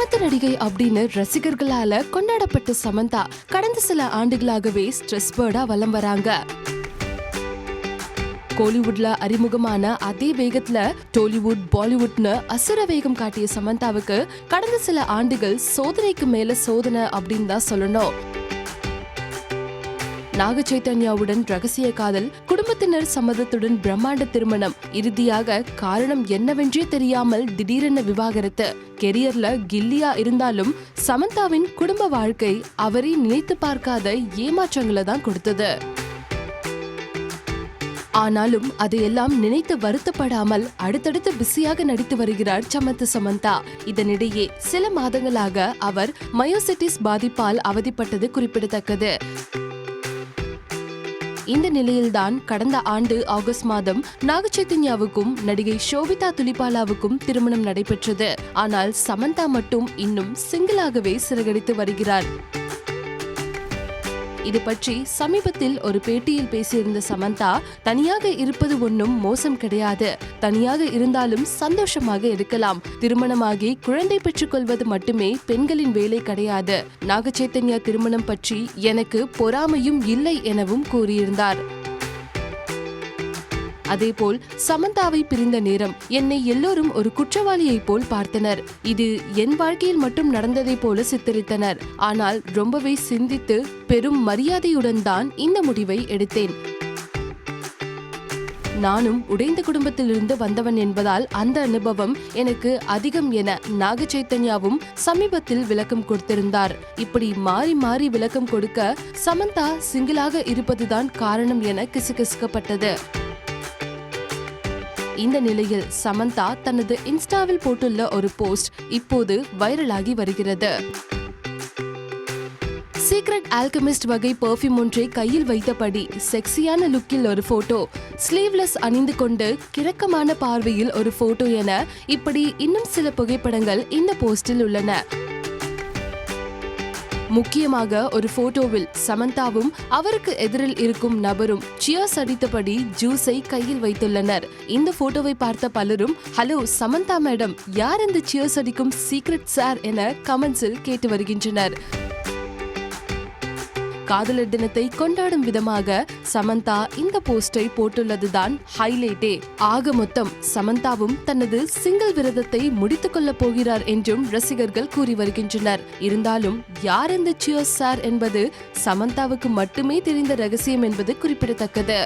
கிராமத்து நடிகை அப்படின்னு ரசிகர்களால கொண்டாடப்பட்ட சமந்தா கடந்த சில ஆண்டுகளாகவே ஸ்ட்ரெஸ் பேர்டா வலம் வராங்க. கோலிவுட்ல அறிமுகமான அதே வேகத்துல டோலிவுட் பாலிவுட்னு அசுர வேகம் காட்டிய சமந்தாவுக்கு கடந்த சில ஆண்டுகள் சோதனைக்கு மேல சோதனை அப்படின்னு தான் சொல்லணும். நாக சைத்தன்யாவுடன் ரகசிய காதல், குடும்பத்தினர் சம்மதத்துடன் பிரம்மாண்ட திருமணம், இறுதியாக காரணம் என்னவென்றே தெரியாமல் திடீரென விவாகரத்து. கெரியர்ல கில்லியா இருந்தாலும் சமந்தாவின் குடும்ப வாழ்க்கை அவரே நினைத்து பார்க்காத ஏமாற்றங்களை தான் கொடுத்தது. ஆனாலும் அதையெல்லாம் நினைத்து வருத்தப்படாமல் அடுத்தடுத்து பிஸியாக நடித்து வருகிறார் சமத்து சமந்தா. இதனிடையே சில மாதங்களாக அவர் மயோசிட்டிஸ் பாதிப்பால் அவதிப்பட்டது குறிப்பிடத்தக்கது. இந்த நிலையில்தான் கடந்த ஆண்டு ஆகஸ்ட் மாதம் நாக சைத்தன்யாவுக்கும் நடிகை ஷோபிதா துலிபாலாவுக்கும் திருமணம் நடைபெற்றது. ஆனால் சமந்தா மட்டும் இன்னும் சிங்கிளாகவே சிறகடித்து வருகிறார். இது பற்றி சமீபத்தில் ஒரு பேட்டியில் பேசியிருந்த சமந்தா, தனியாக இருப்பது ஒன்றும் மோசம் கிடையாது, தனியாக இருந்தாலும் சந்தோஷமாக இருக்கலாம், திருமணமாகி குழந்தை பெற்றுக் கொள்வது மட்டுமே பெண்களின் வேலை கிடையாது, நாக சைத்தன்யா திருமணம் பற்றி எனக்கு பொறாமையும் இல்லை எனவும் கூறியிருந்தார். அதேபோல் சமந்தாவை பிரிந்த நேரம் என்னை எல்லோரும் ஒரு குற்றவாளியை போல் பார்த்தனர். இது என் வாழ்க்கையில் மட்டும் நடந்ததை போல சித்தரித்தனர். ஆனால் ரொம்பவே சிந்தித்து பெரும் மரியாதையுடன் தான் இந்த முடிவை எடுத்தேன். நானும் உடைந்த குடும்பத்திலிருந்து வந்தவன் என்பதால் அந்த அனுபவம் எனக்கு அதிகம் என நாக சைத்தன்யாவும் சமீபத்தில் விளக்கம் கொடுத்திருந்தார். இப்படி மாறி மாறி விளக்கம் கொடுக்க சமந்தா சிங்கிளாக இருப்பதுதான் காரணம் என கிசுகிசுக்கப்பட்டது. இந்த நிலையில் சமந்தா தனது இன்ஸ்டாவில் போட்டுள்ள ஒரு போஸ்ட் இப்போது வைரலாகி வருகிறது. சீக்ரெட் ஆல்கெமிஸ்ட் வகை பெர்ஃப்யூம் ஒன்றை கையில் வைத்தபடி செக்ஸியான லுக்கில் ஒரு போட்டோ, ஸ்லீவ்லெஸ் அணிந்து கொண்டு கிரக்கமான பார்வையில் ஒரு போட்டோ என இப்படி இன்னும் சில புகைப்படங்கள் இந்த போஸ்டில் உள்ளன. முக்கியமாக ஒரு போட்டோவில் சமந்தாவும் அவருக்கு எதிரில் இருக்கும் நபரும் சியர்ஸ் அடித்தபடி ஜூஸை கையில் வைத்துள்ளனர். இந்த போட்டோவை பார்த்த பலரும், ஹலோ சமந்தா மேடம், யார் இந்த சியர்ஸ் அடிக்கும் சீக்ரெட் சார் என கமெண்ட்ஸில் கேட்டு வருகின்றனர். காதலர் தினத்தை கொண்டாடும் விதமாக சமந்தா இந்த போஸ்டை போட்டுள்ளதுதான் ஹைலைட்டே. ஆக மொத்தம் சமந்தாவும் தனது சிங்கிள் விரதத்தை முடித்துக் கொள்ள போகிறார் என்றும் ரசிகர்கள் கூறி வருகின்றனர். இருந்தாலும் யார் இந்த சியர்ஸ் சார் என்பது சமந்தாவுக்கு மட்டுமே தெரிந்த ரகசியம் என்பது குறிப்பிடத்தக்கது.